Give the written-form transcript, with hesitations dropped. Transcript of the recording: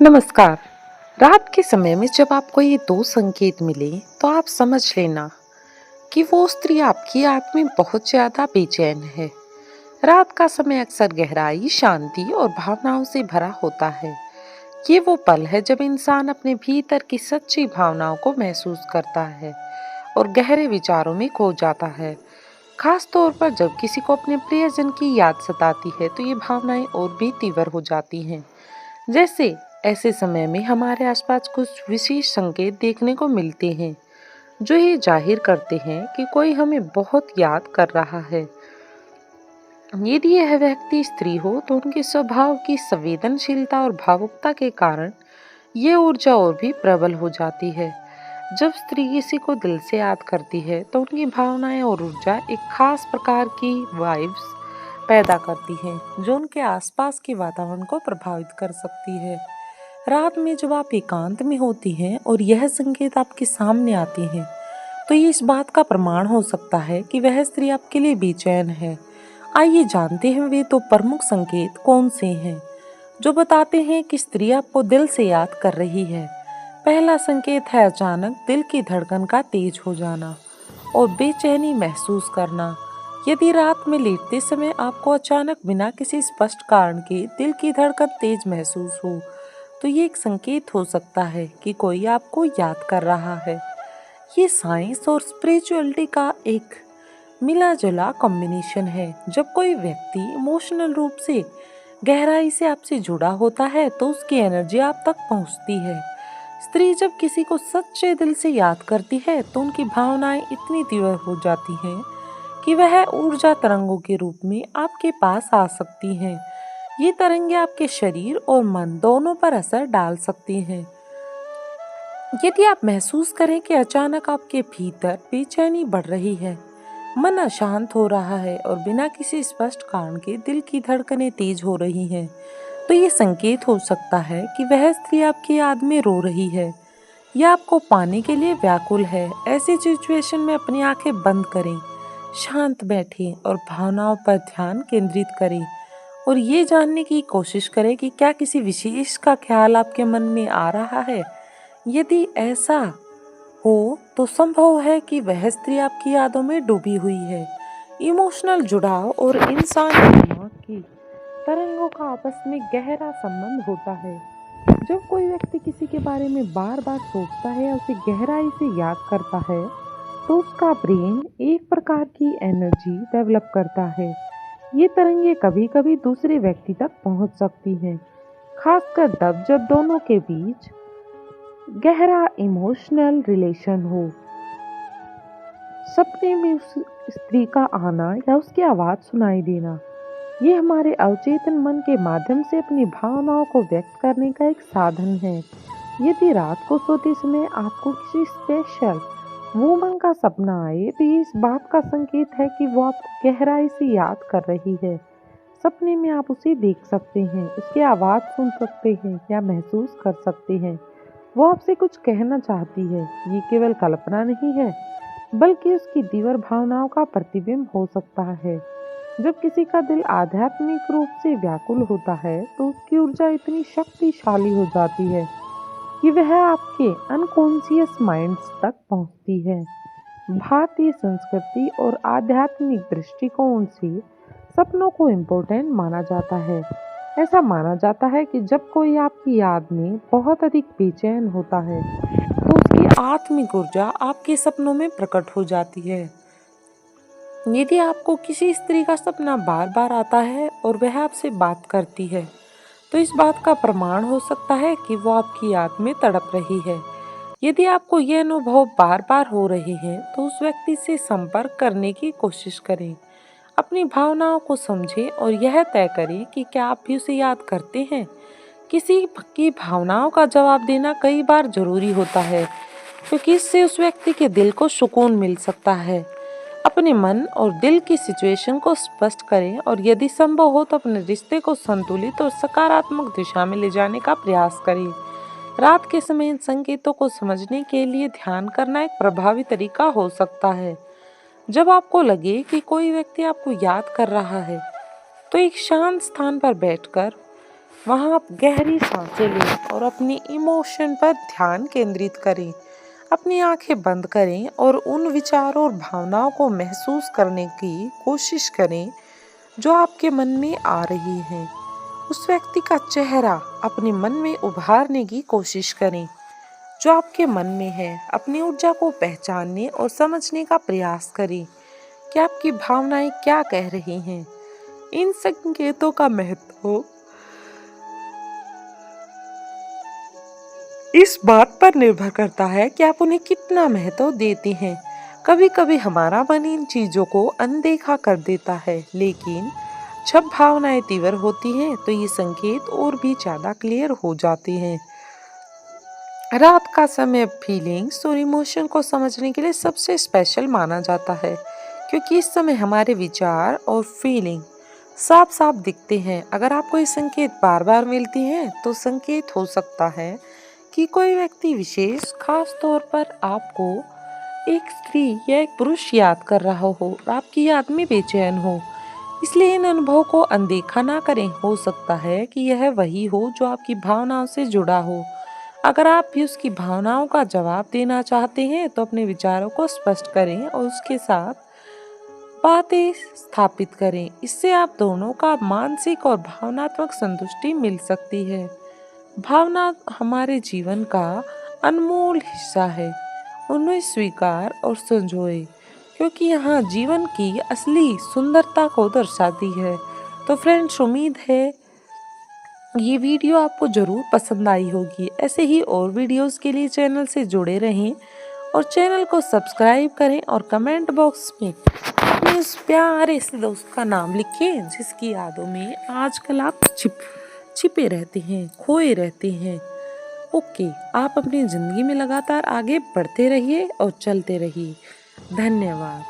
नमस्कार। रात के समय में जब आपको ये दो संकेत मिले तो आप समझ लेना कि वो स्त्री आपकी याद में बहुत ज्यादा बेचैन है। रात का समय अक्सर गहराई, शांति और भावनाओं से भरा होता है। ये वो पल है जब इंसान अपने भीतर की सच्ची भावनाओं को महसूस करता है और गहरे विचारों में खो जाता है। खास तौर पर जब किसी को अपने प्रियजन की याद सताती है तो ये भावनाएं और भी तीव्र हो जाती हैं। जैसे ऐसे समय में हमारे आसपास कुछ विशेष संकेत देखने को मिलते हैं जो ये जाहिर करते हैं कि कोई हमें बहुत याद कर रहा है। यदि यह व्यक्ति स्त्री हो तो उनके स्वभाव की संवेदनशीलता और भावुकता के कारण ये ऊर्जा और भी प्रबल हो जाती है। जब स्त्री किसी को दिल से याद करती है तो उनकी भावनाएं और ऊर्जा एक खास प्रकार की वाइब्स पैदा करती हैं जो उनके आसपास के वातावरण को प्रभावित कर सकती है। रात में जब आप एकांत में होती हैं और यह संकेत आपके सामने आते हैं तो ये इस बात का प्रमाण हो सकता है कि वह स्त्री आपके लिए बेचैन है। आइए जानते हैं वे तो प्रमुख संकेत कौन से हैं जो बताते हैं कि स्त्री आपको दिल से याद कर रही है। पहला संकेत है अचानक दिल की धड़कन का तेज हो जाना और बेचैनी महसूस करना। यदि रात में लेटते समय आपको अचानक बिना किसी स्पष्ट कारण के दिल की धड़कन तेज महसूस हो तो ये एक संकेत हो सकता है कि कोई आपको याद कर रहा है। ये साइंस और स्पिरिचुअलिटी का एक मिला जुला कॉम्बिनेशन है। जब कोई व्यक्ति इमोशनल रूप से गहराई से आपसे जुड़ा होता है तो उसकी एनर्जी आप तक पहुंचती है। स्त्री जब किसी को सच्चे दिल से याद करती है तो उनकी भावनाएं इतनी तीव्र हो जाती हैं कि वह ऊर्जा तरंगों के रूप में आपके पास आ सकती हैं। ये तरंगे आपके शरीर और मन दोनों पर असर डाल सकती हैं। यदि आप महसूस करें कि अचानक आपके भीतर बेचैनी बढ़ रही है, मन अशांत हो रहा है और बिना किसी स्पष्ट कारण के दिल की धड़कनें तेज हो रही हैं, तो ये संकेत हो सकता है कि वह स्त्री आपकी याद में रो रही है या आपको पाने के लिए व्याकुल है। ऐसी सिचुएशन में अपनी आंखें बंद करें, शांत बैठें और भावनाओं पर ध्यान केंद्रित करें और ये जानने की कोशिश करें कि क्या किसी विशेष का ख्याल आपके मन में आ रहा है। यदि ऐसा हो तो संभव है कि वह स्त्री आपकी यादों में डूबी हुई है। इमोशनल जुड़ाव और इंसानी दिमाग की तरंगों का आपस में गहरा संबंध होता है। जब कोई व्यक्ति किसी के बारे में बार बार सोचता है या उसे गहराई से याद करता है तो उसका ब्रेन एक प्रकार की एनर्जी डेवलप करता है। ये तरंगे कभी कभी दूसरे व्यक्ति तक पहुंच सकती हैं, खासकर तब जब दोनों के बीच गहरा इमोशनल रिलेशन हो। सपने में उस स्त्री का आना या उसकी आवाज़ सुनाई देना, ये हमारे अवचेतन मन के माध्यम से अपनी भावनाओं को व्यक्त करने का एक साधन है। यदि रात को सोते समय आपको किसी स्पेशल वूमन का सपना आए तो ये इस बात का संकेत है कि वो आपको गहराई से याद कर रही है। सपने में आप उसे देख सकते हैं, उसकी आवाज़ सुन सकते हैं या महसूस कर सकते हैं। वो आपसे कुछ कहना चाहती है। ये केवल कल्पना नहीं है बल्कि उसकी तीव्र भावनाओं का प्रतिबिंब हो सकता है। जब किसी का दिल आध्यात्मिक रूप से व्याकुल होता है तो उसकी ऊर्जा इतनी शक्तिशाली हो जाती है कि वह आपके अनकॉन्शियस माइंड्स तक पहुंचती है। भारतीय संस्कृति और आध्यात्मिक दृष्टिकोण से सपनों को इम्पोर्टेंट माना जाता है। ऐसा माना जाता है कि जब कोई आपकी याद में बहुत अधिक बेचैन होता है तो उसकी आत्मिक ऊर्जा आपके सपनों में प्रकट हो जाती है। यदि आपको किसी स्त्री का सपना बार बार आता है और वह आपसे बात करती है तो इस बात का प्रमाण हो सकता है कि वो आपकी याद में तड़प रही है। यदि आपको ये अनुभव बार बार हो रहे हैं तो उस व्यक्ति से संपर्क करने की कोशिश करें। अपनी भावनाओं को समझें और यह तय करें कि क्या आप भी उसे याद करते हैं। किसी की भावनाओं का जवाब देना कई बार जरूरी होता है क्योंकि इससे उस व्यक्ति के दिल को सुकून मिल सकता है। अपने मन और दिल की सिचुएशन को स्पष्ट करें और यदि संभव हो तो अपने रिश्ते को संतुलित और सकारात्मक दिशा में ले जाने का प्रयास करें। रात के समय इन संकेतों को समझने के लिए ध्यान करना एक प्रभावी तरीका हो सकता है। जब आपको लगे कि कोई व्यक्ति आपको याद कर रहा है तो एक शांत स्थान पर बैठकर वहाँ आप गहरी सांसें लें और अपनी इमोशन पर ध्यान केंद्रित करें। अपनी आंखें बंद करें और उन विचारों और भावनाओं को महसूस करने की कोशिश करें जो आपके मन में आ रही हैं। उस व्यक्ति का चेहरा अपने मन में उभारने की कोशिश करें जो आपके मन में है। अपनी ऊर्जा को पहचानने और समझने का प्रयास करें कि आपकी भावनाएं क्या कह रही हैं। इन संकेतों का महत्व इस बात पर निर्भर करता है कि आप उन्हें कितना महत्व देते हैं। कभी कभी हमारा मन इन चीजों को अनदेखा कर देता है, लेकिन जब भावनाएं तीव्र होती हैं तो ये संकेत और भी ज्यादा क्लियर हो जाते हैं। रात का समय फीलिंग्स और इमोशन को समझने के लिए सबसे स्पेशल माना जाता है, क्योंकि इस समय हमारे विचार और फीलिंग साफ साफ दिखते हैं। अगर आपको ये संकेत बार बार मिलती हैं तो संकेत हो सकता है कि कोई व्यक्ति विशेष खास तौर पर आपको एक स्त्री या एक पुरुष याद कर रहा हो, आपकी याद में बेचैन हो। इसलिए इन अनुभवों को अनदेखा ना करें। हो सकता है कि यह वही हो जो आपकी भावनाओं से जुड़ा हो। अगर आप भी उसकी भावनाओं का जवाब देना चाहते हैं तो अपने विचारों को स्पष्ट करें और उसके साथ बातें स्थापित करें। इससे आप दोनों का मानसिक और भावनात्मक संतुष्टि मिल सकती है। भावना हमारे जीवन का अनमोल हिस्सा है। उन्हें स्वीकार और संजोए, क्योंकि यहाँ जीवन की असली सुंदरता को दर्शाती है। तो फ्रेंड्स, उम्मीद है ये वीडियो आपको ज़रूर पसंद आई होगी। ऐसे ही और वीडियोस के लिए चैनल से जुड़े रहें और चैनल को सब्सक्राइब करें और कमेंट बॉक्स में अपने उस प्यारे से दोस्त का नाम लिखें जिसकी यादों में आजकल आप छिपे रहते हैं, खोए रहते हैं। ओके, आप अपनी ज़िंदगी में लगातार आगे बढ़ते रहिए और चलते रहिए। धन्यवाद।